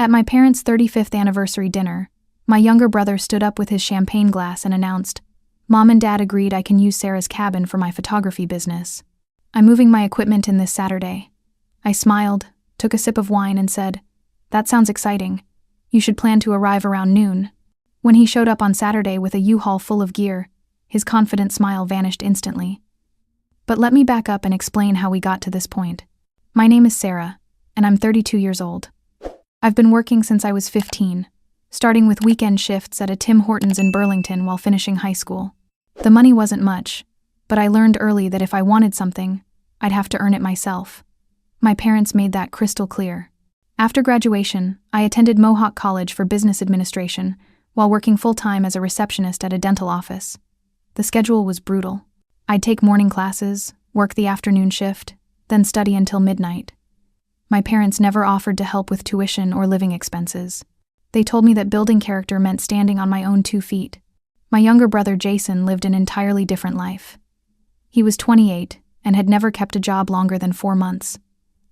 At my parents' 35th anniversary dinner, my younger brother stood up with his champagne glass and announced, "Mom and Dad agreed I can use Sarah's cabin for my photography business. I'm moving my equipment in this Saturday." I smiled, took a sip of wine and said, "That sounds exciting. You should plan to arrive around noon." When he showed up on Saturday with a U-Haul full of gear, his confident smile vanished instantly. But let me back up and explain how we got to this point. My name is Sarah, and I'm 32 years old. I've been working since I was 15, starting with weekend shifts at a Tim Hortons in Burlington while finishing high school. The money wasn't much, but I learned early that if I wanted something, I'd have to earn it myself. My parents made that crystal clear. After graduation, I attended Mohawk College for business administration while working full-time as a receptionist at a dental office. The schedule was brutal. I'd take morning classes, work the afternoon shift, then study until midnight. My parents never offered to help with tuition or living expenses. They told me that building character meant standing on my own 2 feet. My younger brother Jason lived an entirely different life. He was 28 and had never kept a job longer than 4 months.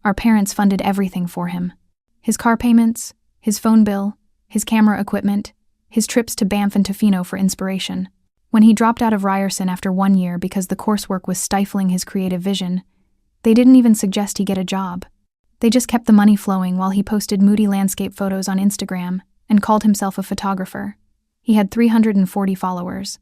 Our parents funded everything for him. His car payments, his phone bill, his camera equipment, his trips to Banff and Tofino for inspiration. When he dropped out of Ryerson after 1 year because the coursework was stifling his creative vision, they didn't even suggest he get a job. They just kept the money flowing while he posted moody landscape photos on Instagram and called himself a photographer. He had 340 followers.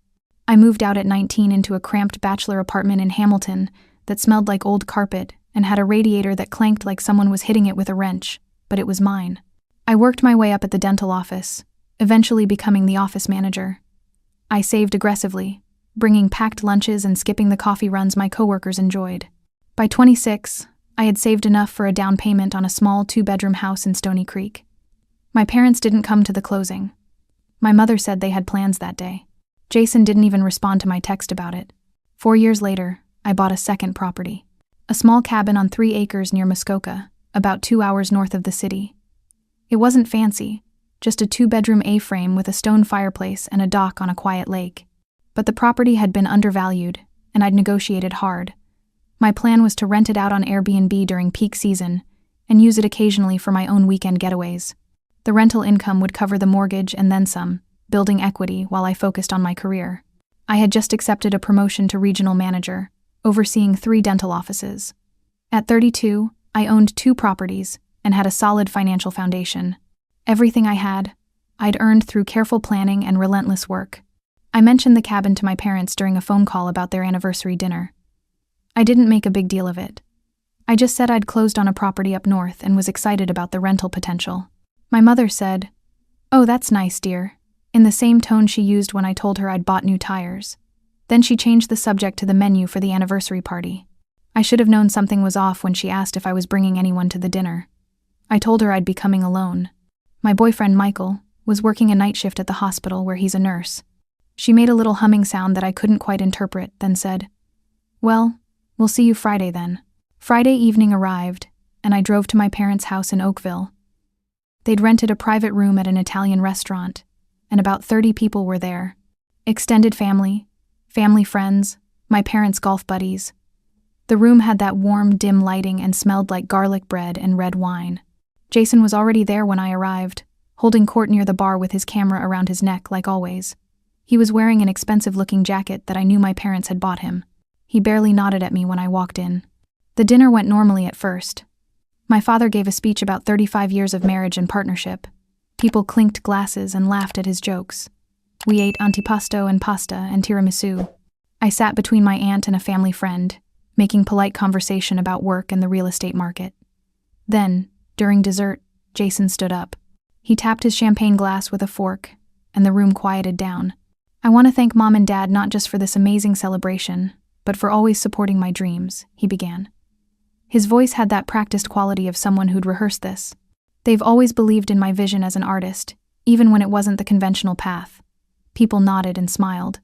I moved out at 19 into a cramped bachelor apartment in Hamilton that smelled like old carpet and had a radiator that clanked like someone was hitting it with a wrench, but it was mine. I worked my way up at the dental office, eventually becoming the office manager. I saved aggressively, bringing packed lunches and skipping the coffee runs my coworkers enjoyed. By 26, I had saved enough for a down payment on a small 2-bedroom house in Stony Creek. My parents didn't come to the closing. My mother said they had plans that day. Jason didn't even respond to my text about it. 4 years later, I bought a second property. A small cabin on 3 acres near Muskoka, about 2 hours north of the city. It wasn't fancy, just a 2-bedroom A-frame with a stone fireplace and a dock on a quiet lake. But the property had been undervalued, and I'd negotiated hard. My plan was to rent it out on Airbnb during peak season and use it occasionally for my own weekend getaways. The rental income would cover the mortgage and then some, building equity while I focused on my career. I had just accepted a promotion to regional manager, overseeing 3 dental offices. At 32, I owned 2 properties and had a solid financial foundation. Everything I had, I'd earned through careful planning and relentless work. I mentioned the cabin to my parents during a phone call about their anniversary dinner. I didn't make a big deal of it. I just said I'd closed on a property up north and was excited about the rental potential. My mother said, "Oh, that's nice, dear," in the same tone she used when I told her I'd bought new tires. Then she changed the subject to the menu for the anniversary party. I should have known something was off when she asked if I was bringing anyone to the dinner. I told her I'd be coming alone. My boyfriend, Michael, was working a night shift at the hospital where he's a nurse. She made a little humming sound that I couldn't quite interpret, then said, "Well, we'll see you Friday then." Friday evening arrived, and I drove to my parents' house in Oakville. They'd rented a private room at an Italian restaurant, and about 30 people were there. Extended family friends, my parents' golf buddies. The room had that warm, dim lighting and smelled like garlic bread and red wine. Jason was already there when I arrived, holding court near the bar with his camera around his neck like always. He was wearing an expensive-looking jacket that I knew my parents had bought him. He barely nodded at me when I walked in. The dinner went normally at first. My father gave a speech about 35 years of marriage and partnership. People clinked glasses and laughed at his jokes. We ate antipasto and pasta and tiramisu. I sat between my aunt and a family friend, making polite conversation about work and the real estate market. Then, during dessert, Jason stood up. He tapped his champagne glass with a fork, and the room quieted down. "I want to thank Mom and Dad not just for this amazing celebration, but for always supporting my dreams," he began. His voice had that practiced quality of someone who'd rehearsed this. "They've always believed in my vision as an artist, even when it wasn't the conventional path." People nodded and smiled.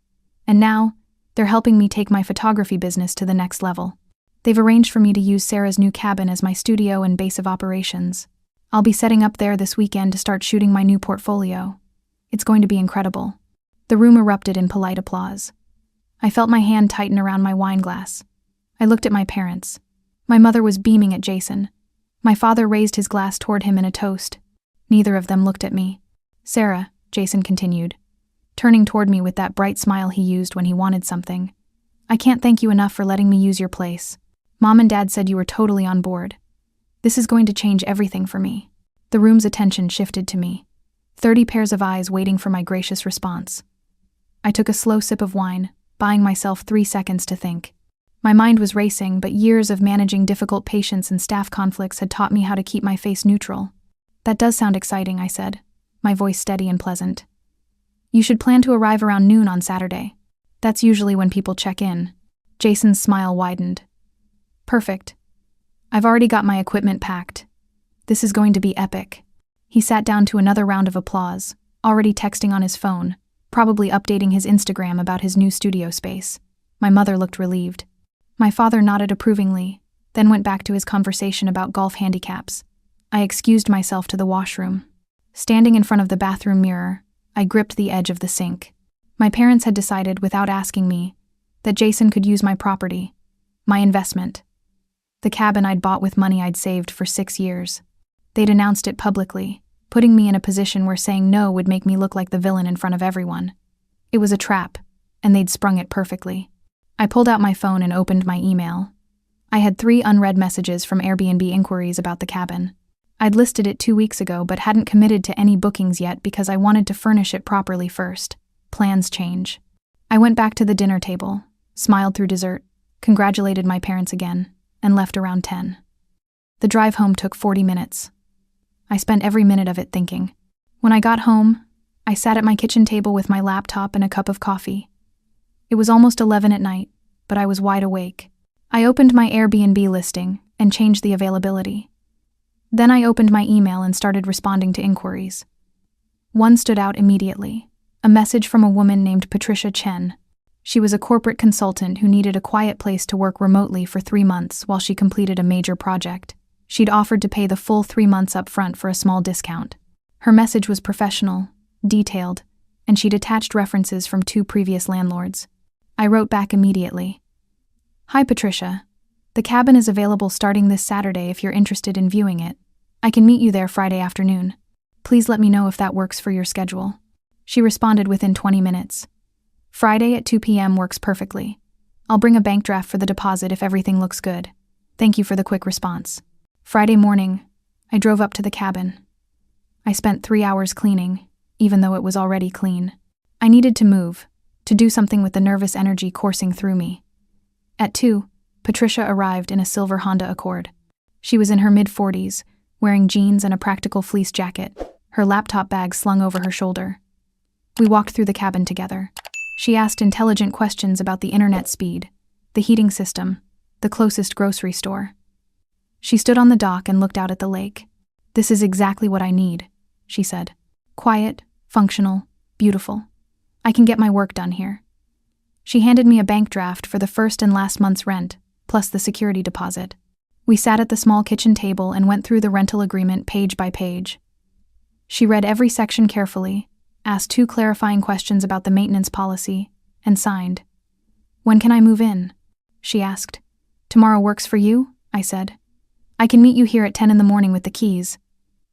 And now, they're helping me take my photography business to the next level. They've arranged for me to use Sarah's new cabin as my studio and base of operations. I'll be setting up there this weekend to start shooting my new portfolio. It's going to be incredible. The room erupted in polite applause. I felt my hand tighten around my wine glass. I looked at my parents. My mother was beaming at Jason. My father raised his glass toward him in a toast. Neither of them looked at me. Sarah, Jason continued, turning toward me with that bright smile he used when he wanted something. I can't thank you enough for letting me use your place. Mom and Dad said you were totally on board. This is going to change everything for me. The room's attention shifted to me. 30 pairs of eyes waiting for my gracious response. I took a slow sip of wine, buying myself 3 seconds to think. My mind was racing, but years of managing difficult patients and staff conflicts had taught me how to keep my face neutral. That does sound exciting, I said, my voice steady and pleasant. You should plan to arrive around noon on Saturday. That's usually when people check in. Jason's smile widened. Perfect. I've already got my equipment packed. This is going to be epic. He sat down to another round of applause, already texting on his phone, probably updating his Instagram about his new studio space. My mother looked relieved. My father nodded approvingly, then went back to his conversation about golf handicaps. I excused myself to the washroom. Standing in front of the bathroom mirror, I gripped the edge of the sink. My parents had decided, without asking me, that Jason could use my property, my investment. The cabin I'd bought with money I'd saved for 6 years. They'd announced it publicly, putting me in a position where saying no would make me look like the villain in front of everyone. It was a trap, and they'd sprung it perfectly. I pulled out my phone and opened my email. I had 3 unread messages from Airbnb inquiries about the cabin. I'd listed it 2 weeks ago but hadn't committed to any bookings yet because I wanted to furnish it properly first. Plans change. I went back to the dinner table, smiled through dessert, congratulated my parents again, and left around 10. The drive home took 40 minutes. I spent every minute of it thinking. When I got home, I sat at my kitchen table with my laptop and a cup of coffee. It was almost 11 at night, but I was wide awake. I opened my Airbnb listing and changed the availability. Then I opened my email and started responding to inquiries. One stood out immediately, a message from a woman named Patricia Chen. She was a corporate consultant who needed a quiet place to work remotely for 3 months while she completed a major project. She'd offered to pay the full 3 months up front for a small discount. Her message was professional, detailed, and she'd attached references from 2 previous landlords. I wrote back immediately. Hi Patricia. The cabin is available starting this Saturday if you're interested in viewing it. I can meet you there Friday afternoon. Please let me know if that works for your schedule. She responded within 20 minutes. Friday at 2 p.m. works perfectly. I'll bring a bank draft for the deposit if everything looks good. Thank you for the quick response. Friday morning, I drove up to the cabin. I spent 3 hours cleaning, even though it was already clean. I needed to move, to do something with the nervous energy coursing through me. At 2, Patricia arrived in a silver Honda Accord. She was in her mid-40s, wearing jeans and a practical fleece jacket, her laptop bag slung over her shoulder. We walked through the cabin together. She asked intelligent questions about the internet speed, the heating system, the closest grocery store. She stood on the dock and looked out at the lake. This is exactly what I need, she said. Quiet, functional, beautiful. I can get my work done here. She handed me a bank draft for the first and last month's rent, plus the security deposit. We sat at the small kitchen table and went through the rental agreement page by page. She read every section carefully, asked 2 clarifying questions about the maintenance policy, and signed. When can I move in? She asked. Tomorrow works for you? I said. I can meet you here at 10 in the morning with the keys.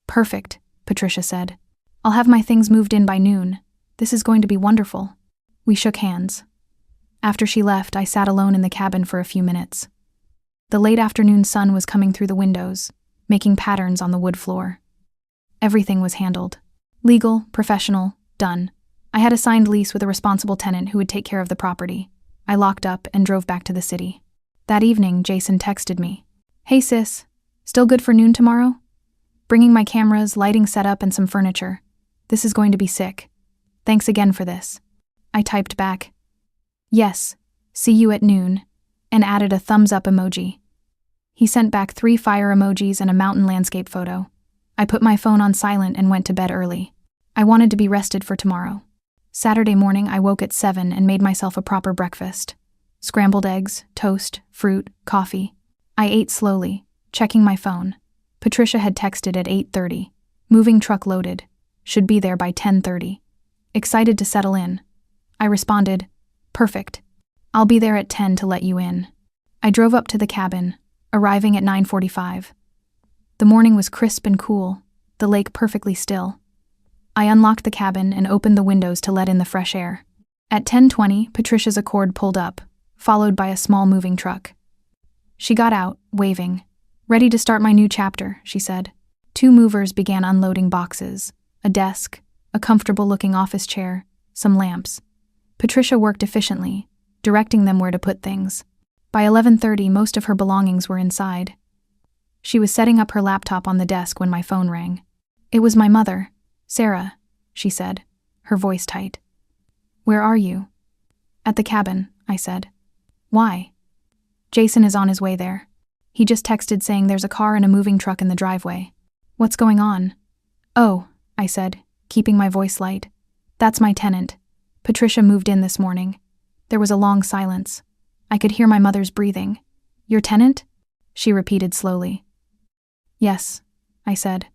Perfect, Patricia said. I'll have my things moved in by noon. This is going to be wonderful. We shook hands. After she left, I sat alone in the cabin for a few minutes. The late afternoon sun was coming through the windows, making patterns on the wood floor. Everything was handled. Legal, professional, done. I had a signed lease with a responsible tenant who would take care of the property. I locked up and drove back to the city. That evening, Jason texted me. Hey sis, still good for noon tomorrow? Bringing my cameras, lighting setup, and some furniture. This is going to be sick. Thanks again for this. I typed back, yes, see you at noon, and added a thumbs up emoji. He sent back 3 fire emojis and a mountain landscape photo. I put my phone on silent and went to bed early. I wanted to be rested for tomorrow. Saturday morning, I woke at 7 and made myself a proper breakfast. Scrambled eggs, toast, fruit, coffee. I ate slowly, checking my phone. Patricia had texted at 8:30. Moving truck loaded. Should be there by 10:30. Excited to settle in. I responded, perfect. I'll be there at 10 to let you in. I drove up to the cabin, arriving at 9:45. The morning was crisp and cool, the lake perfectly still. I unlocked the cabin and opened the windows to let in the fresh air. At 10:20, Patricia's Accord pulled up, followed by a small moving truck. She got out, waving. "Ready to start my new chapter," she said. 2 movers began unloading boxes, a desk, a comfortable-looking office chair, some lamps. Patricia worked efficiently, directing them where to put things. By 11:30, most of her belongings were inside. She was setting up her laptop on the desk when my phone rang. It was my mother, Sarah, she said, her voice tight. "Where are you?" "At the cabin," I said. "Why?" "Jason is on his way there. He just texted saying there's a car and a moving truck in the driveway." "What's going on?" "Oh," I said, keeping my voice light. "That's my tenant. Patricia moved in this morning." There was a long silence. I could hear my mother's breathing. "Your tenant?" she repeated slowly. "Yes," I said.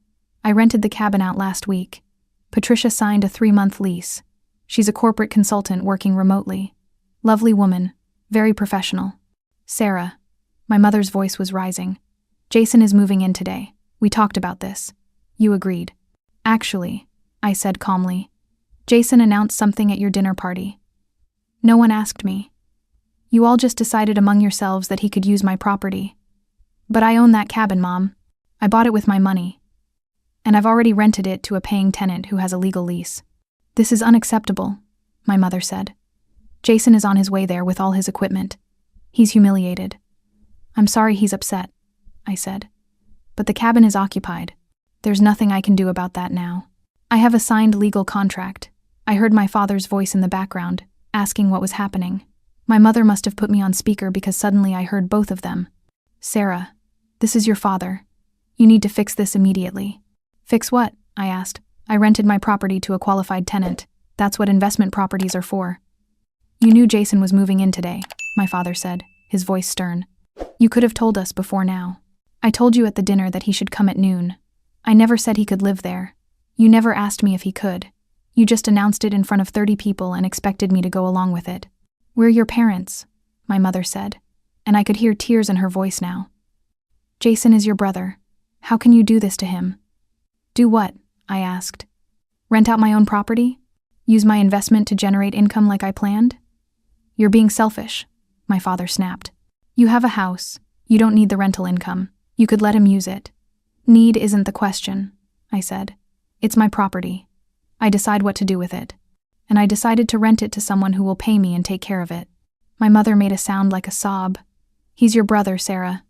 "I rented the cabin out last week. Patricia signed a 3-month lease. She's a corporate consultant working remotely. Lovely woman, very professional." "Sarah," my mother's voice was rising. "Jason is moving in today. We talked about this. You agreed." "Actually," I said calmly, "Jason announced something at your dinner party. No one asked me. You all just decided among yourselves that he could use my property. But I own that cabin, Mom. I bought it with my money. And I've already rented it to a paying tenant who has a legal lease." "This is unacceptable," my mother said. "Jason is on his way there with all his equipment. He's humiliated." "I'm sorry he's upset," I said. "But the cabin is occupied. There's nothing I can do about that now. I have a signed legal contract." I heard my father's voice in the background, asking what was happening. My mother must have put me on speaker because suddenly I heard both of them. "Sarah, this is your father. You need to fix this immediately." "Fix what?" I asked. "I rented my property to a qualified tenant. That's what investment properties are for." "You knew Jason was moving in today," my father said, his voice stern. "You could have told us before now. I told you at the dinner that he should come at noon. I never said he could live there. You never asked me if he could. You just announced it in front of 30 people and expected me to go along with it." "We're your parents," my mother said, and I could hear tears in her voice now. "Jason is your brother. How can you do this to him?" "Do what?" I asked. "Rent out my own property? Use my investment to generate income like I planned?" "You're being selfish," my father snapped. "You have a house. You don't need the rental income. You could let him use it." "Need isn't the question," I said. "It's my property. I decide what to do with it. And I decided to rent it to someone who will pay me and take care of it." My mother made a sound like a sob. "He's your brother, Sarah.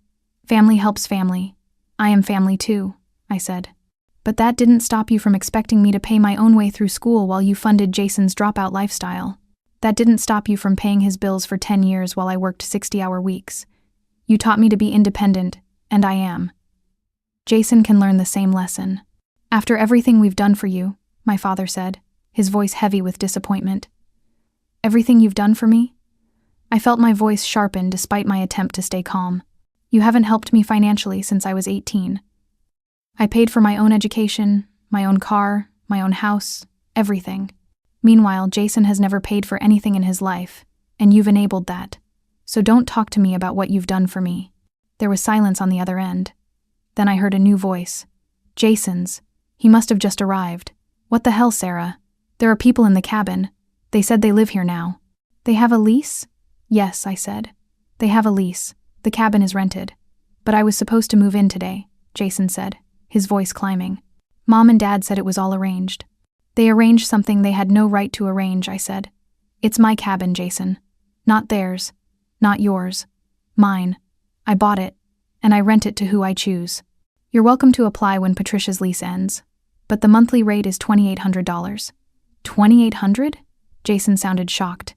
Family helps family. I am family too," I said. "But that didn't stop you from expecting me to pay my own way through school while you funded Jason's dropout lifestyle. That didn't stop you from paying his bills for 10 years while I worked 60-hour weeks. You taught me to be independent, and I am. Jason can learn the same lesson. After everything we've done for you," my father said, his voice heavy with disappointment. "Everything you've done for me?" I felt my voice sharpen despite my attempt to stay calm. "You haven't helped me financially since I was 18. I paid for my own education, my own car, my own house, everything. Meanwhile, Jason has never paid for anything in his life, and you've enabled that. So don't talk to me about what you've done for me." There was silence on the other end. Then I heard a new voice. "Jason's. He must have just arrived. What the hell, Sarah? There are people in the cabin. They said they live here now." "They have a lease?" "Yes," I said. "They have a lease. The cabin is rented. But I was supposed to move in today," Jason said, his voice climbing. "Mom and Dad said it was all arranged." "They arranged something they had no right to arrange," I said. "It's my cabin, Jason. Not theirs. Not yours. Mine. I bought it, and I rent it to who I choose. You're welcome to apply when Patricia's lease ends. But the monthly rate is $2,800. $2,800? Jason sounded shocked.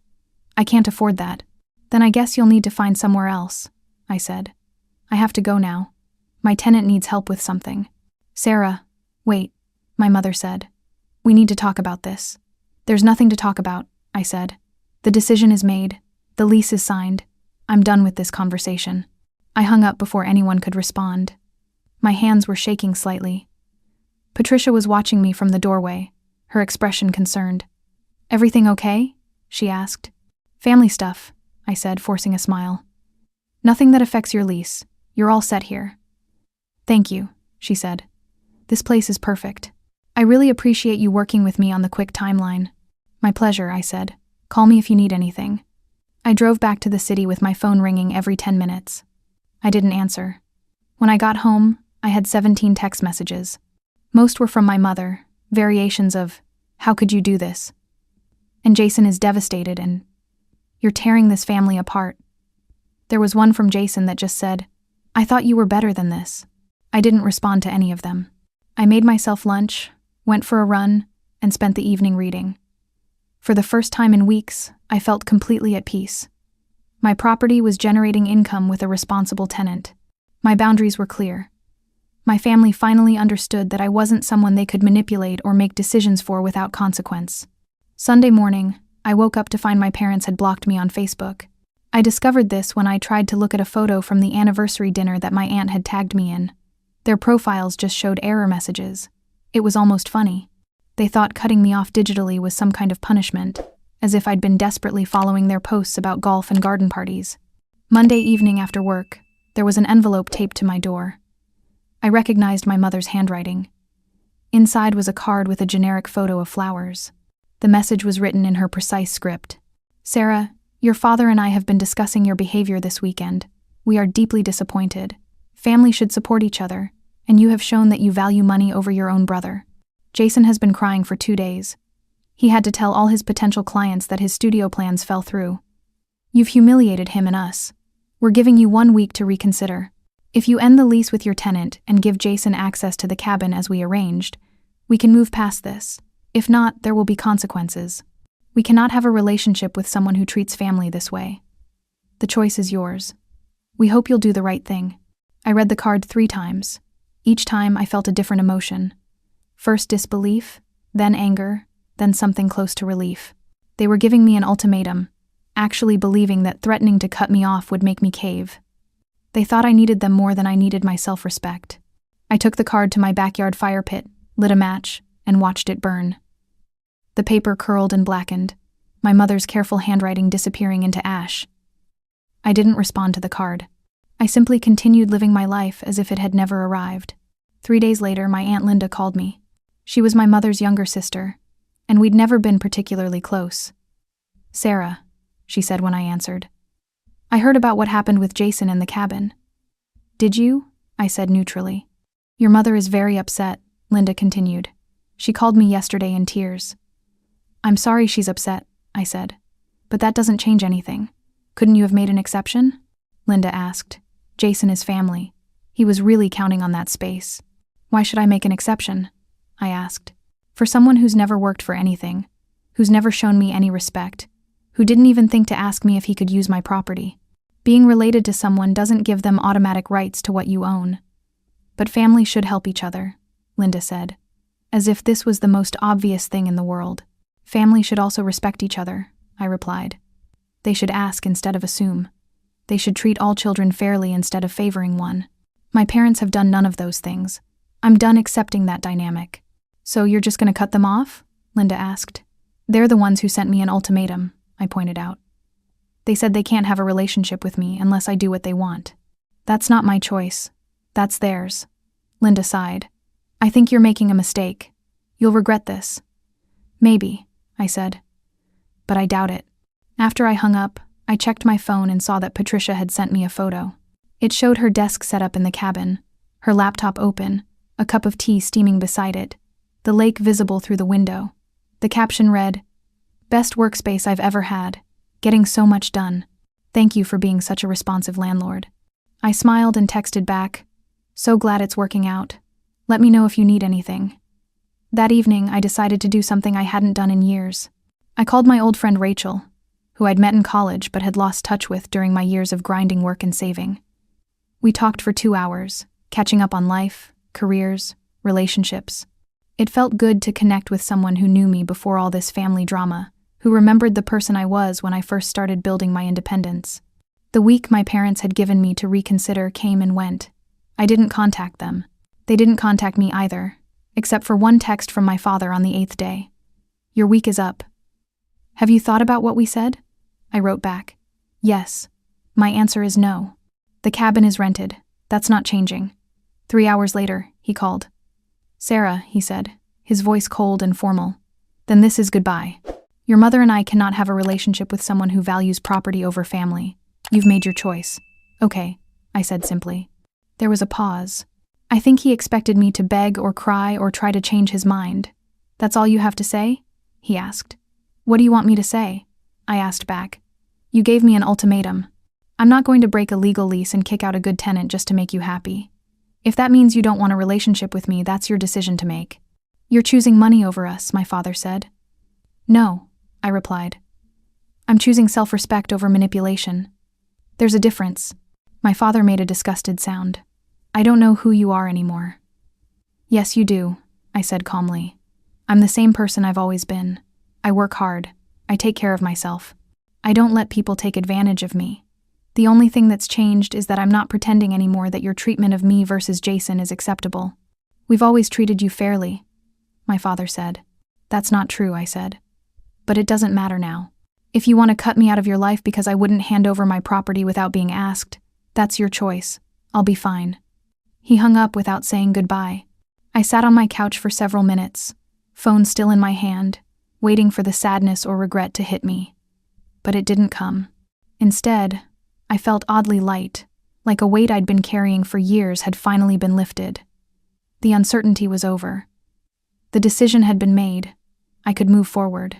"I can't afford that." "Then I guess you'll need to find somewhere else," I said. "I have to go now. My tenant needs help with something." "Sarah, wait," my mother said. "We need to talk about this." "There's nothing to talk about," I said. "The decision is made. The lease is signed. I'm done with this conversation." I hung up before anyone could respond. My hands were shaking slightly. Patricia was watching me from the doorway, her expression concerned. "Everything okay?" she asked. "Family stuff," I said, forcing a smile. "Nothing that affects your lease. You're all set here." "Thank you," she said. This place is perfect. I really appreciate you working with me on the quick timeline. My pleasure, I said. Call me if you need anything. I drove back to the city with my phone ringing every 10 minutes. I didn't answer. When I got home, I had 17 text messages. Most were from my mother, variations of, "How could you do this?" And Jason is devastated and, "You're tearing this family apart." There was one from Jason that just said, "I thought you were better than this." I didn't respond to any of them. I made myself lunch, went for a run, and spent the evening reading. For the first time in weeks, I felt completely at peace. My property was generating income with a responsible tenant. My boundaries were clear. My family finally understood that I wasn't someone they could manipulate or make decisions for without consequence. Sunday morning, I woke up to find my parents had blocked me on Facebook. I discovered this when I tried to look at a photo from the anniversary dinner that my aunt had tagged me in. Their profiles just showed error messages. It was almost funny. They thought cutting me off digitally was some kind of punishment, as if I'd been desperately following their posts about golf and garden parties. Monday evening after work, there was an envelope taped to my door. I recognized my mother's handwriting. Inside was a card with a generic photo of flowers. The message was written in her precise script. "Sarah, your father and I have been discussing your behavior this weekend. We are deeply disappointed. Family should support each other, and you have shown that you value money over your own brother. Jason has been crying for 2 days. He had to tell all his potential clients that his studio plans fell through. You've humiliated him and us. We're giving you 1 week to reconsider. If you end the lease with your tenant and give Jason access to the cabin as we arranged, we can move past this. If not, there will be consequences. We cannot have a relationship with someone who treats family this way. The choice is yours. We hope you'll do the right thing." I read the card 3 times. Each time I felt a different emotion. First disbelief, then anger, then something close to relief. They were giving me an ultimatum, actually believing that threatening to cut me off would make me cave. They thought I needed them more than I needed my self-respect. I took the card to my backyard fire pit, lit a match, and watched it burn. The paper curled and blackened, my mother's careful handwriting disappearing into ash. I didn't respond to the card. I simply continued living my life as if it had never arrived. 3 days later, my Aunt Linda called me. She was my mother's younger sister, and we'd never been particularly close. "Sarah," she said when I answered. "I heard about what happened with Jason in the cabin." "Did you?" I said neutrally. "Your mother is very upset," Linda continued. "She called me yesterday in tears." "I'm sorry she's upset," I said. "But that doesn't change anything. Couldn't you have made an exception?" Linda asked. "Jason is family. He was really counting on that space." "Why should I make an exception?" I asked. "For someone who's never worked for anything, who's never shown me any respect, who didn't even think to ask me if he could use my property. Being related to someone doesn't give them automatic rights to what you own." "But family should help each other," Linda said, as if this was the most obvious thing in the world. "Family should also respect each other," I replied. "They should ask instead of assume. They should treat all children fairly instead of favoring one. My parents have done none of those things. I'm done accepting that dynamic." "So you're just going to cut them off?" Linda asked. "They're the ones who sent me an ultimatum," I pointed out. "They said they can't have a relationship with me unless I do what they want." "That's not my choice. That's theirs." Linda sighed. "I think you're making a mistake. You'll regret this." "Maybe," I said. "But I doubt it." After I hung up, I checked my phone and saw that Patricia had sent me a photo. It showed her desk set up in the cabin, her laptop open, a cup of tea steaming beside it, the lake visible through the window. The caption read, "Best workspace I've ever had. Getting so much done. Thank you for being such a responsive landlord." I smiled and texted back, "So glad it's working out. Let me know if you need anything." That evening, I decided to do something I hadn't done in years. I called my old friend Rachel, who I'd met in college but had lost touch with during my years of grinding work and saving. We talked for 2 hours, catching up on life, careers, relationships. It felt good to connect with someone who knew me before all this family drama, who remembered the person I was when I first started building my independence. The week my parents had given me to reconsider came and went. I didn't contact them. They didn't contact me either, except for one text from my father on the 8th day. "Your week is up. Have you thought about what we said?" I wrote back. "Yes. My answer is no. The cabin is rented. That's not changing." 3 hours later, he called. Sarah, he said, his voice cold and formal. Then this is goodbye. Your mother and I cannot have a relationship with someone who values property over family. You've made your choice. Okay, I said simply. There was a pause. I think he expected me to beg or cry or try to change his mind. That's all you have to say? He asked. What do you want me to say? I asked back. You gave me an ultimatum. I'm not going to break a legal lease and kick out a good tenant just to make you happy. If that means you don't want a relationship with me, that's your decision to make. You're choosing money over us, my father said. No, I replied. I'm choosing self-respect over manipulation. There's a difference. My father made a disgusted sound. I don't know who you are anymore. Yes, you do, I said calmly. I'm the same person I've always been. I work hard. I take care of myself. I don't let people take advantage of me. The only thing that's changed is that I'm not pretending anymore that your treatment of me versus Jason is acceptable. We've always treated you fairly, my father said. That's not true, I said. But it doesn't matter now. If you want to cut me out of your life because I wouldn't hand over my property without being asked, that's your choice. I'll be fine. He hung up without saying goodbye. I sat on my couch for several minutes, phone still in my hand, waiting for the sadness or regret to hit me. But it didn't come. Instead, I felt oddly light, like a weight I'd been carrying for years had finally been lifted. The uncertainty was over. The decision had been made. I could move forward.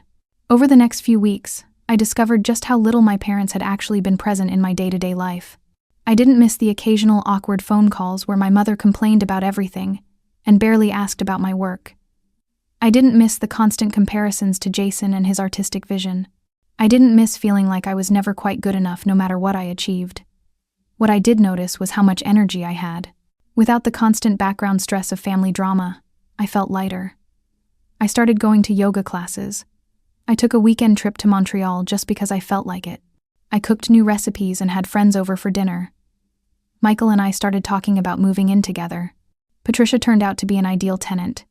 Over the next few weeks, I discovered just how little my parents had actually been present in my day-to-day life. I didn't miss the occasional awkward phone calls where my mother complained about everything and barely asked about my work. I didn't miss the constant comparisons to Jason and his artistic vision. I didn't miss feeling like I was never quite good enough no matter what I achieved. What I did notice was how much energy I had. Without the constant background stress of family drama, I felt lighter. I started going to yoga classes. I took a weekend trip to Montreal just because I felt like it. I cooked new recipes and had friends over for dinner. Michael and I started talking about moving in together. Patricia turned out to be an ideal tenant.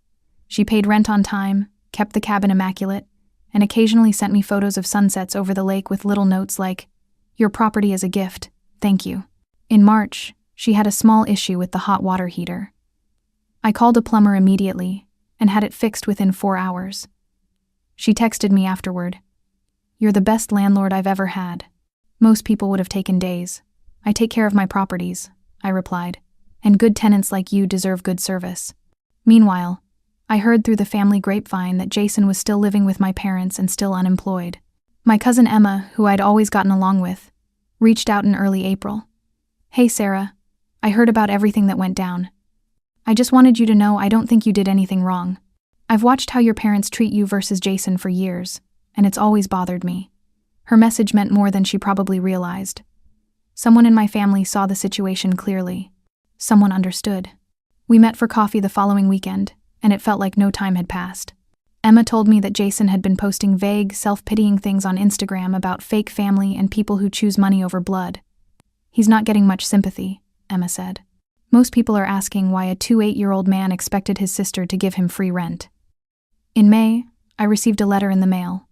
She paid rent on time, kept the cabin immaculate, and occasionally sent me photos of sunsets over the lake with little notes like, "Your property is a gift, thank you." In March, she had a small issue with the hot water heater. I called a plumber immediately and had it fixed within 4 hours. She texted me afterward. "You're the best landlord I've ever had. Most people would have taken days. I take care of my properties," I replied, "and good tenants like you deserve good service." Meanwhile, I heard through the family grapevine that Jason was still living with my parents and still unemployed. My cousin Emma, who I'd always gotten along with, reached out in early April. "Hey Sarah, I heard about everything that went down. I just wanted you to know I don't think you did anything wrong. I've watched how your parents treat you versus Jason for years, and it's always bothered me." Her message meant more than she probably realized. Someone in my family saw the situation clearly. Someone understood. We met for coffee the following weekend, and it felt like no time had passed. Emma told me that Jason had been posting vague, self-pitying things on Instagram about fake family and people who choose money over blood. "He's not getting much sympathy," Emma said. "Most people are asking why a 28-year-old man expected his sister to give him free rent." In May, I received a letter in the mail.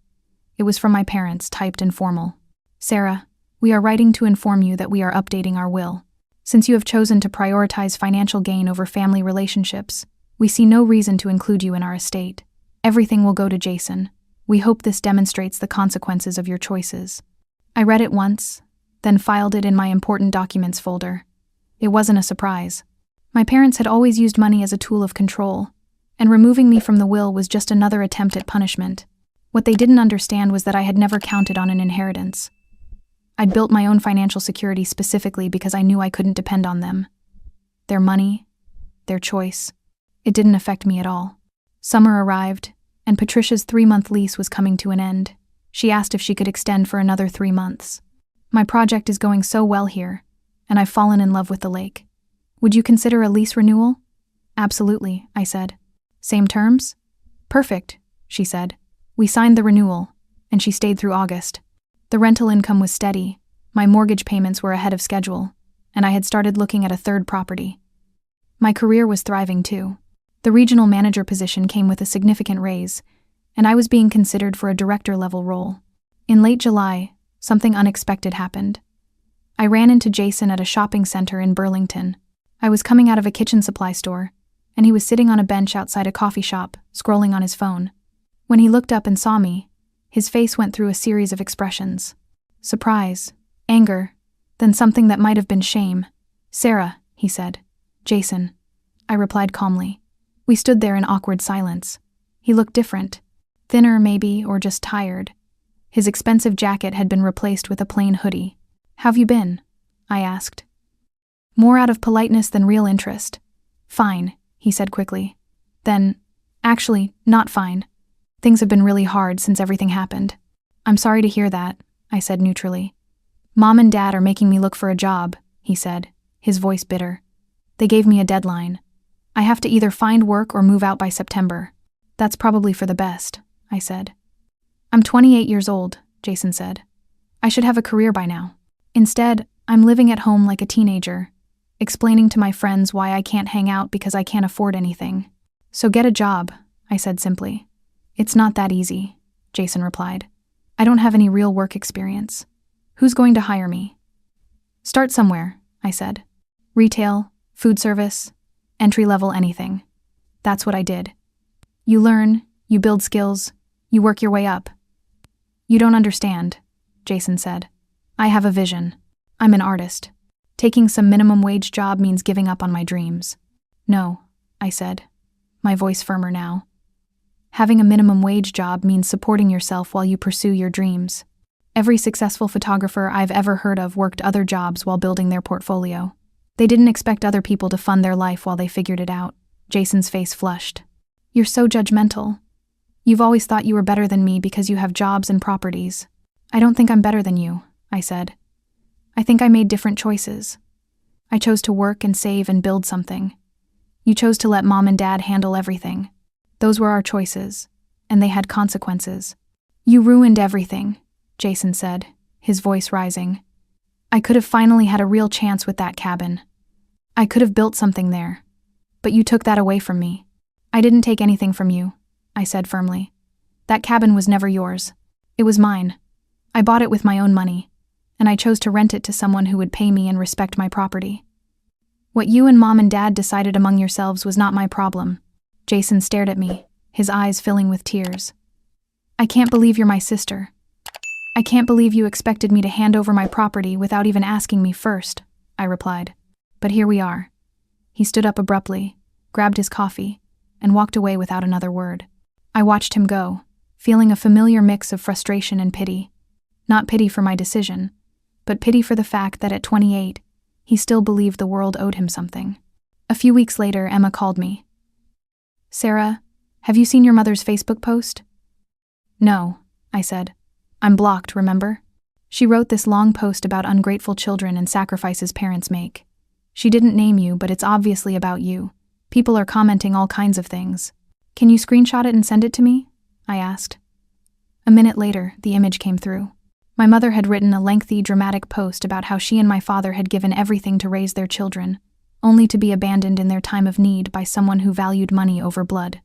It was from my parents, typed and formal. "Sarah, we are writing to inform you that we are updating our will. Since you have chosen to prioritize financial gain over family relationships, we see no reason to include you in our estate. Everything will go to Jason. We hope this demonstrates the consequences of your choices." I read it once, then filed it in my important documents folder. It wasn't a surprise. My parents had always used money as a tool of control, and removing me from the will was just another attempt at punishment. What they didn't understand was that I had never counted on an inheritance. I'd built my own financial security specifically because I knew I couldn't depend on them. Their money, their choice. It didn't affect me at all. Summer arrived, and Patricia's 3-month lease was coming to an end. She asked if she could extend for another 3 months. "My project is going so well here, and I've fallen in love with the lake. Would you consider a lease renewal?" "Absolutely," I said. "Same terms?" "Perfect," she said. We signed the renewal, and she stayed through August. The rental income was steady, my mortgage payments were ahead of schedule, and I had started looking at a third property. My career was thriving too. The regional manager position came with a significant raise, and I was being considered for a director-level role. In late July, something unexpected happened. I ran into Jason at a shopping center in Burlington. I was coming out of a kitchen supply store, and he was sitting on a bench outside a coffee shop, scrolling on his phone. When he looked up and saw me, his face went through a series of expressions. Surprise, anger, then something that might have been shame. "Sarah," he said. "Jason," I replied calmly. We stood there in awkward silence. He looked different. Thinner, maybe, or just tired. His expensive jacket had been replaced with a plain hoodie. "How've you been?" I asked. More out of politeness than real interest. "Fine," he said quickly. Then, "Actually, not fine. Things have been really hard since everything happened." "I'm sorry to hear that," I said neutrally. "Mom and Dad are making me look for a job," he said, his voice bitter. "They gave me a deadline. I have to either find work or move out by September." "That's probably for the best," I said. "I'm 28 years old," Jason said. "I should have a career by now. Instead, I'm living at home like a teenager, explaining to my friends why I can't hang out because I can't afford anything." "So get a job," I said simply. "It's not that easy," Jason replied. "I don't have any real work experience. Who's going to hire me?" "Start somewhere," I said. "Retail, food service, entry-level anything." That's what I did. You learn, you build skills, you work your way up. "You don't understand," Jason said. "I have a vision. I'm an artist. Taking some minimum wage job means giving up on my dreams." "No," I said, my voice firmer now. "Having a minimum wage job means supporting yourself while you pursue your dreams. Every successful photographer I've ever heard of worked other jobs while building their portfolio. They didn't expect other people to fund their life while they figured it out." Jason's face flushed. "You're so judgmental. You've always thought you were better than me because you have jobs and properties." "I don't think I'm better than you," I said. "I think I made different choices. I chose to work and save and build something. You chose to let Mom and Dad handle everything. Those were our choices, and they had consequences." "You ruined everything," Jason said, his voice rising. "I could have finally had a real chance with that cabin. I could have built something there. But you took that away from me." "I didn't take anything from you," I said firmly. "That cabin was never yours. It was mine. I bought it with my own money, and I chose to rent it to someone who would pay me and respect my property. What you and Mom and Dad decided among yourselves was not my problem." Jason stared at me, his eyes filling with tears. "I can't believe you're my sister. I can't believe you expected me to hand over my property without even asking me first," I replied. "But here we are." He stood up abruptly, grabbed his coffee, and walked away without another word. I watched him go, feeling a familiar mix of frustration and pity. Not pity for my decision, but pity for the fact that at 28, he still believed the world owed him something. A few weeks later, Emma called me. "Sarah, have you seen your mother's Facebook post?" "No," I said. "I'm blocked, remember?" She wrote this long post about ungrateful children and sacrifices parents make. She didn't name you, but it's obviously about you. People are commenting all kinds of things. "Can you screenshot it and send it to me?" I asked. A minute later, the image came through. My mother had written a lengthy, dramatic post about how she and my father had given everything to raise their children, only to be abandoned in their time of need by someone who valued money over blood.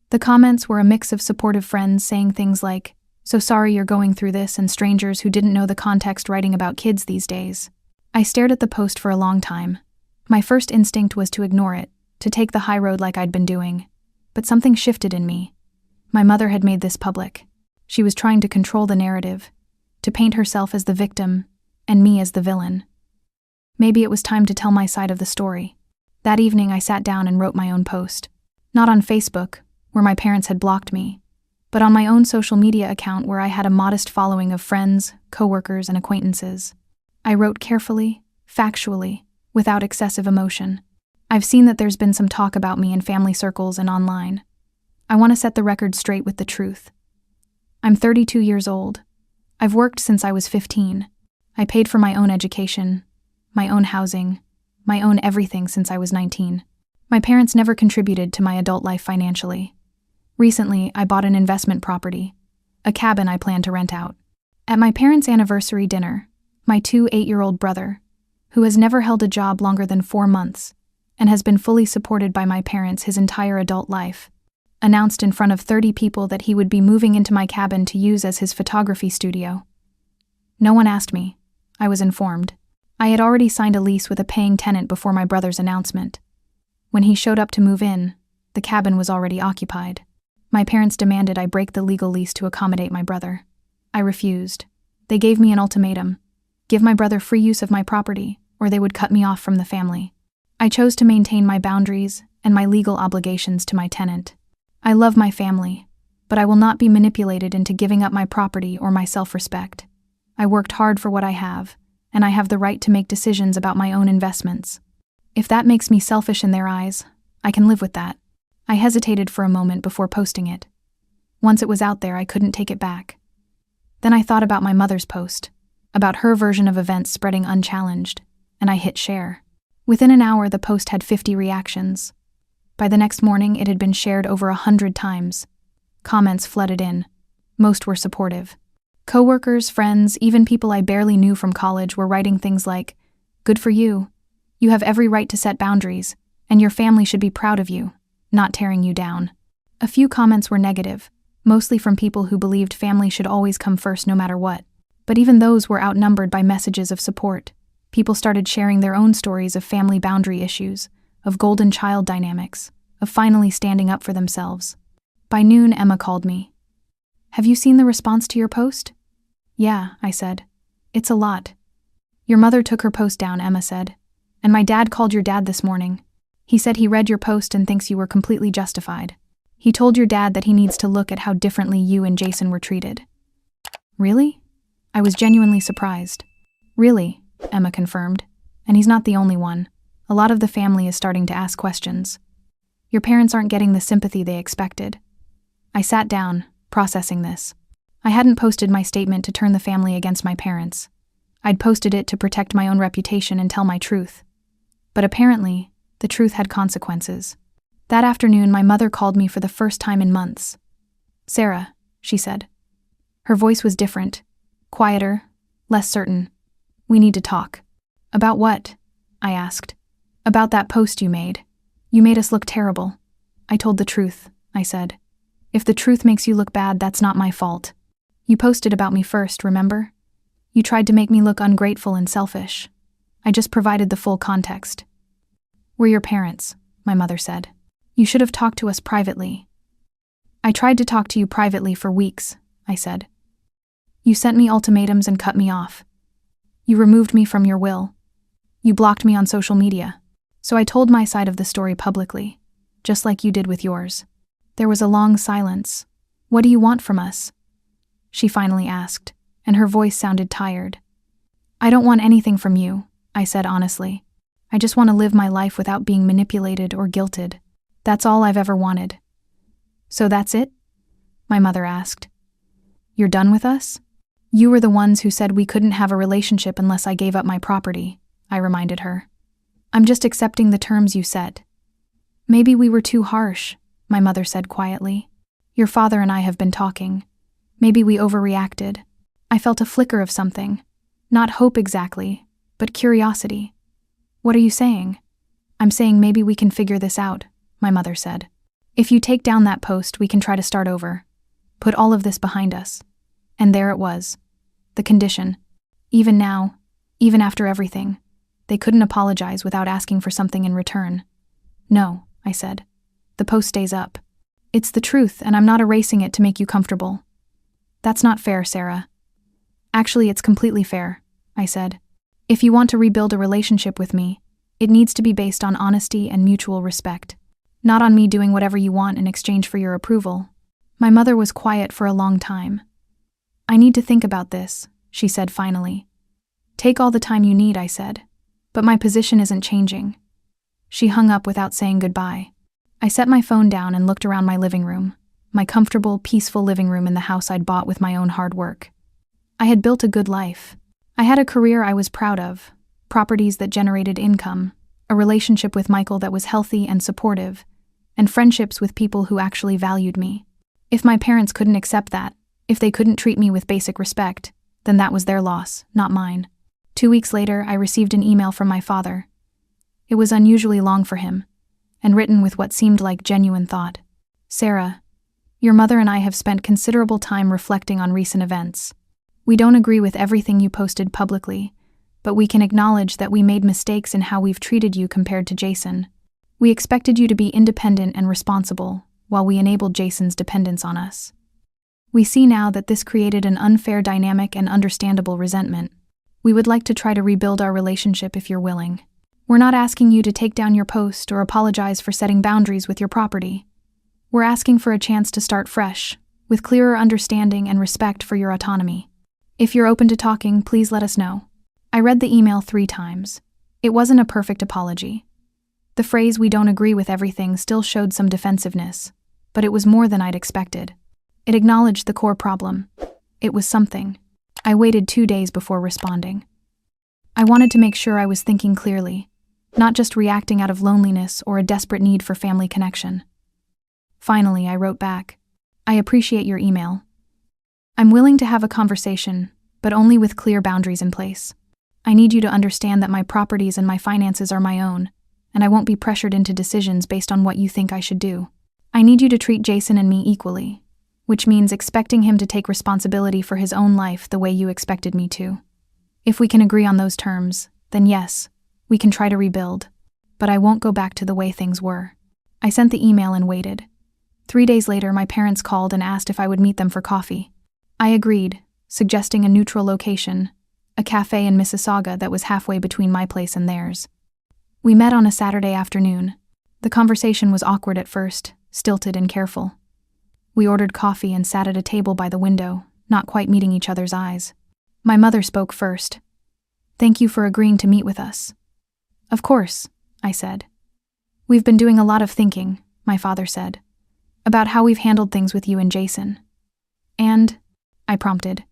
The comments were a mix of supportive friends saying things like, "So sorry you're going through this," and strangers who didn't know the context writing about kids these days. I stared at the post for a long time. My first instinct was to ignore it, to take the high road like I'd been doing. But something shifted in me. My mother had made this public. She was trying to control the narrative, to paint herself as the victim, and me as the villain. Maybe it was time to tell my side of the story. That evening I sat down and wrote my own post. Not on Facebook, where my parents had blocked me, but on my own social media account where I had a modest following of friends, coworkers, and acquaintances. I wrote carefully, factually, without excessive emotion. I've seen that there's been some talk about me in family circles and online. I want to set the record straight with the truth. I'm 32 years old. I've worked since I was 15. I paid for my own education, my own housing, my own everything since I was 19. My parents never contributed to my adult life financially. Recently, I bought an investment property, a cabin I plan to rent out. At my parents' anniversary dinner, my 8-year-old brother, who has never held a job longer than 4 months, and has been fully supported by my parents his entire adult life, announced in front of 30 people that he would be moving into my cabin to use as his photography studio. No one asked me. I was informed. I had already signed a lease with a paying tenant before my brother's announcement. When he showed up to move in, The cabin was already occupied. My parents demanded I break the legal lease to accommodate my brother. I refused. They gave me an ultimatum: give my brother free use of my property, or they would cut me off from the family. I chose to maintain my boundaries and my legal obligations to my tenant. I love my family, but I will not be manipulated into giving up my property or my self-respect. I worked hard for what I have, and I have the right to make decisions about my own investments. If that makes me selfish in their eyes, I can live with that. I hesitated for a moment before posting it. Once it was out there, I couldn't take it back. Then I thought about my mother's post, about her version of events spreading unchallenged, and I hit share. Within an hour, the post had 50 reactions. By the next morning, it had been shared over 100 times. Comments flooded in. Most were supportive. Coworkers, friends, even people I barely knew from college were writing things like, "Good for you. You have every right to set boundaries, and your family should be proud of you, not tearing you down." A few comments were negative, mostly from people who believed family should always come first no matter what. But even those were outnumbered by messages of support. People started sharing their own stories of family boundary issues, of golden child dynamics, of finally standing up for themselves. By noon, Emma called me. "Have you seen the response to your post?" "Yeah," I said. "It's a lot." "Your mother took her post down," Emma said. "And my dad called your dad this morning. He said he read your post and thinks you were completely justified. He told your dad that he needs to look at how differently you and Jason were treated." "Really?" I was genuinely surprised. "Really," Emma confirmed. "And he's not the only one. A lot of the family is starting to ask questions. Your parents aren't getting the sympathy they expected." I sat down, processing this. I hadn't posted my statement to turn the family against my parents. I'd posted it to protect my own reputation and tell my truth. But apparently, the truth had consequences. That afternoon, my mother called me for the first time in months. "Sarah," she said. Her voice was different, quieter, less certain. "We need to talk." "About what?" I asked. "About that post you made. You made us look terrible." "I told the truth," I said. "If the truth makes you look bad, that's not my fault. You posted about me first, remember? You tried to make me look ungrateful and selfish. I just provided the full context." "We're your parents," my mother said. "You should have talked to us privately." "I tried to talk to you privately for weeks," I said. "You sent me ultimatums and cut me off. You removed me from your will. You blocked me on social media. So I told my side of the story publicly, just like you did with yours." There was a long silence. "What do you want from us?" she finally asked, and her voice sounded tired. "I don't want anything from you," I said honestly. "I just want to live my life without being manipulated or guilted. That's all I've ever wanted." "So that's it?" my mother asked. "You're done with us?" "You were the ones who said we couldn't have a relationship unless I gave up my property," I reminded her. "I'm just accepting the terms you set." "Maybe we were too harsh," my mother said quietly. "Your father and I have been talking. Maybe we overreacted." I felt a flicker of something. Not hope exactly, but curiosity. "What are you saying?" "I'm saying maybe we can figure this out," my mother said. "If you take down that post, we can try to start over. Put all of this behind us." And there it was. The condition. Even now, even after everything, they couldn't apologize without asking for something in return. "No," I said. "The post stays up. It's the truth, and I'm not erasing it to make you comfortable." "That's not fair, Sarah." "Actually, it's completely fair," I said. "If you want to rebuild a relationship with me, it needs to be based on honesty and mutual respect, not on me doing whatever you want in exchange for your approval." My mother was quiet for a long time. "I need to think about this," she said finally. "Take all the time you need," I said. "But my position isn't changing." She hung up without saying goodbye. I set my phone down and looked around my living room, my comfortable, peaceful living room in the house I'd bought with my own hard work. I had built a good life. I had a career I was proud of, properties that generated income, a relationship with Michael that was healthy and supportive, and friendships with people who actually valued me. If my parents couldn't accept that, if they couldn't treat me with basic respect, then that was their loss, not mine. 2 weeks later, I received an email from my father. It was unusually long for him, and written with what seemed like genuine thought. "Sarah, your mother and I have spent considerable time reflecting on recent events. We don't agree with everything you posted publicly, but we can acknowledge that we made mistakes in how we've treated you compared to Jason. We expected you to be independent and responsible, while we enabled Jason's dependence on us. We see now that this created an unfair dynamic and understandable resentment. We would like to try to rebuild our relationship if you're willing. We're not asking you to take down your post or apologize for setting boundaries with your property. We're asking for a chance to start fresh, with clearer understanding and respect for your autonomy. If you're open to talking, please let us know. I read the email 3 times. It wasn't a perfect apology. The phrase "we don't agree with everything" still showed some defensiveness, but it was more than I'd expected. It acknowledged the core problem. It was something. I waited 2 days before responding. I wanted to make sure I was thinking clearly, not just reacting out of loneliness or a desperate need for family connection. Finally, I wrote back, "I appreciate your email. I'm willing to have a conversation, but only with clear boundaries in place. I need you to understand that my properties and my finances are my own, and I won't be pressured into decisions based on what you think I should do. I need you to treat Jason and me equally, which means expecting him to take responsibility for his own life the way you expected me to. If we can agree on those terms, then yes, we can try to rebuild, but I won't go back to the way things were." I sent the email and waited. 3 days later, my parents called and asked if I would meet them for coffee. I agreed, suggesting a neutral location, a cafe in Mississauga that was halfway between my place and theirs. We met on a Saturday afternoon. The conversation was awkward at first, stilted and careful. We ordered coffee and sat at a table by the window, not quite meeting each other's eyes. My mother spoke first. "Thank you for agreeing to meet with us." "Of course," I said. "We've been doing a lot of thinking," my father said, "about how we've handled things with you and Jason. And," I prompted,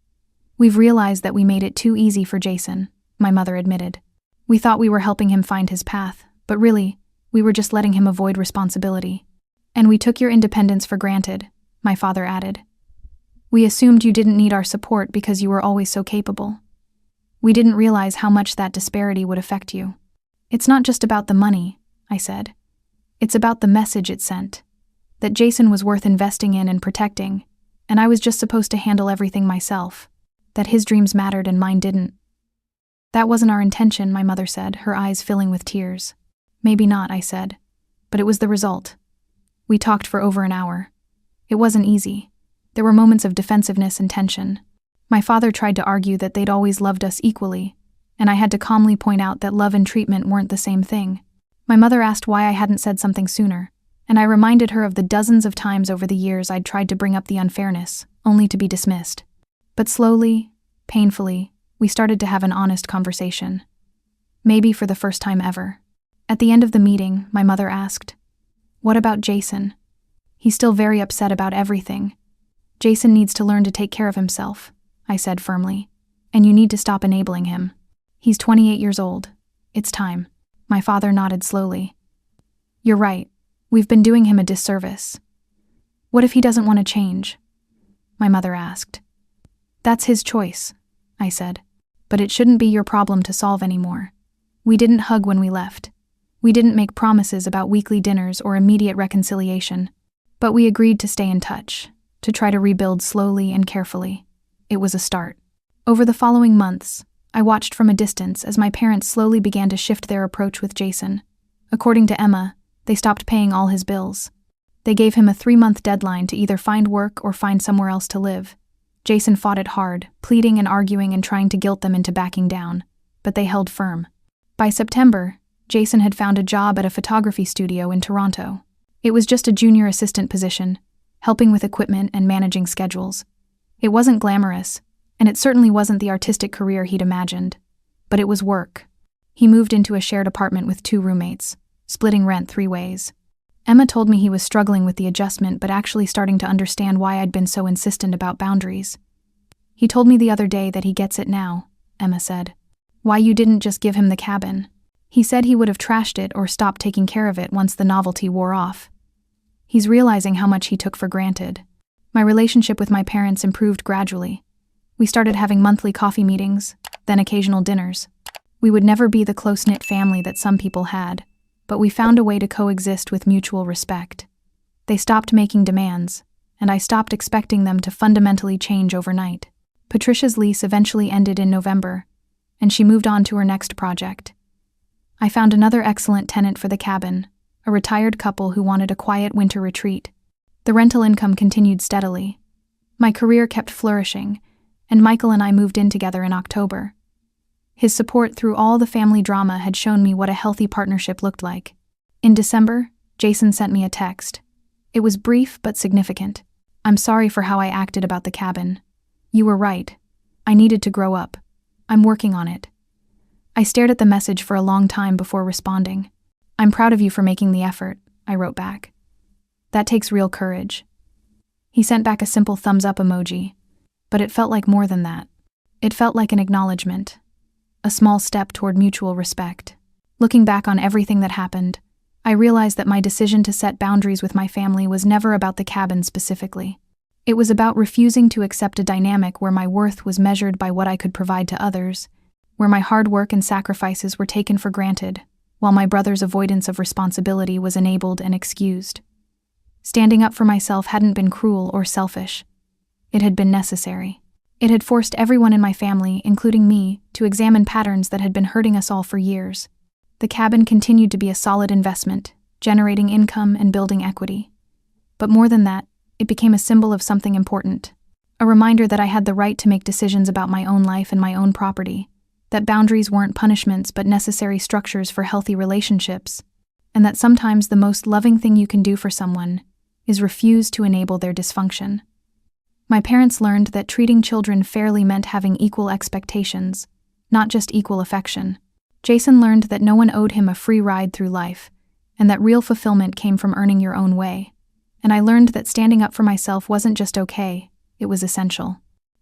"we've realized that we made it too easy for Jason," my mother admitted. "We thought we were helping him find his path, but really, we were just letting him avoid responsibility. And we took your independence for granted," my father added. "We assumed you didn't need our support because you were always so capable. We didn't realize how much that disparity would affect you." "It's not just about the money," I said. "It's about the message it sent. That Jason was worth investing in and protecting, and I was just supposed to handle everything myself. That his dreams mattered and mine didn't." "That wasn't our intention," my mother said, her eyes filling with tears. "Maybe not," I said, "but it was the result." We talked for over an hour. It wasn't easy. There were moments of defensiveness and tension. My father tried to argue that they'd always loved us equally, and I had to calmly point out that love and treatment weren't the same thing. My mother asked why I hadn't said something sooner, and I reminded her of the dozens of times over the years I'd tried to bring up the unfairness, only to be dismissed. But slowly, painfully, we started to have an honest conversation. Maybe for the first time ever. At the end of the meeting, my mother asked, "What about Jason? He's still very upset about everything. Jason needs to learn to take care of himself," I said firmly, "and you need to stop enabling him. He's 28 years old. It's time." My father nodded slowly. "You're right. We've been doing him a disservice." "What if he doesn't want to change?" my mother asked. "That's his choice," I said, "but it shouldn't be your problem to solve anymore. We didn't hug when we left. We didn't make promises about weekly dinners or immediate reconciliation, but we agreed to stay in touch, to try to rebuild slowly and carefully. It was a start. Over the following months, I watched from a distance as my parents slowly began to shift their approach with Jason. According to Emma, they stopped paying all his bills. They gave him a 3-month deadline to either find work or find somewhere else to live. Jason fought it hard, pleading and arguing and trying to guilt them into backing down, but they held firm. By September, Jason had found a job at a photography studio in Toronto. It was just a junior assistant position, helping with equipment and managing schedules. It wasn't glamorous, and it certainly wasn't the artistic career he'd imagined, but it was work. He moved into a shared apartment with 2 roommates, splitting rent 3 ways. Emma told me he was struggling with the adjustment but actually starting to understand why I'd been so insistent about boundaries. "He told me the other day that he gets it now," Emma said. "Why you didn't just give him the cabin. He said he would have trashed it or stopped taking care of it once the novelty wore off. He's realizing how much he took for granted." My relationship with my parents improved gradually. We started having monthly coffee meetings, then occasional dinners. We would never be the close-knit family that some people had, but we found a way to coexist with mutual respect. They stopped making demands, and I stopped expecting them to fundamentally change overnight. Patricia's lease eventually ended in November, and she moved on to her next project. I found another excellent tenant for the cabin, a a retired couple who wanted a quiet winter retreat. The rental income continued steadily. My career kept flourishing, and Michael and I moved in together in October. His support through all the family drama had shown me what a healthy partnership looked like. In December, Jason sent me a text. It was brief but significant. "I'm sorry for how I acted about the cabin. You were right. I needed to grow up. I'm working on it." I stared at the message for a long time before responding. "I'm proud of you for making the effort," I wrote back. "That takes real courage." He sent back a simple thumbs-up emoji, but it felt like more than that. It felt like an acknowledgement, a small step toward mutual respect. Looking back on everything that happened, I realized that my decision to set boundaries with my family was never about the cabin specifically. It was about refusing to accept a dynamic where my worth was measured by what I could provide to others, where my hard work and sacrifices were taken for granted, while my brother's avoidance of responsibility was enabled and excused. Standing up for myself hadn't been cruel or selfish. It had been necessary. It had forced everyone in my family, including me, to examine patterns that had been hurting us all for years. The cabin continued to be a solid investment, generating income and building equity. But more than that, it became a symbol of something important, a reminder that I had the right to make decisions about my own life and my own property, that boundaries weren't punishments but necessary structures for healthy relationships, and that sometimes the most loving thing you can do for someone is refuse to enable their dysfunction. My parents learned that treating children fairly meant having equal expectations, not just equal affection. Jason learned that no one owed him a free ride through life, and that real fulfillment came from earning your own way. And I learned that standing up for myself wasn't just okay, it was essential.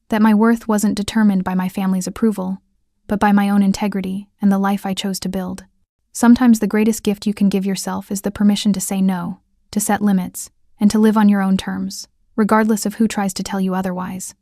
That my worth wasn't determined by my family's approval, but by my own integrity and the life I chose to build. Sometimes the greatest gift you can give yourself is the permission to say no, to set limits, and to live on your own terms, regardless of who tries to tell you otherwise.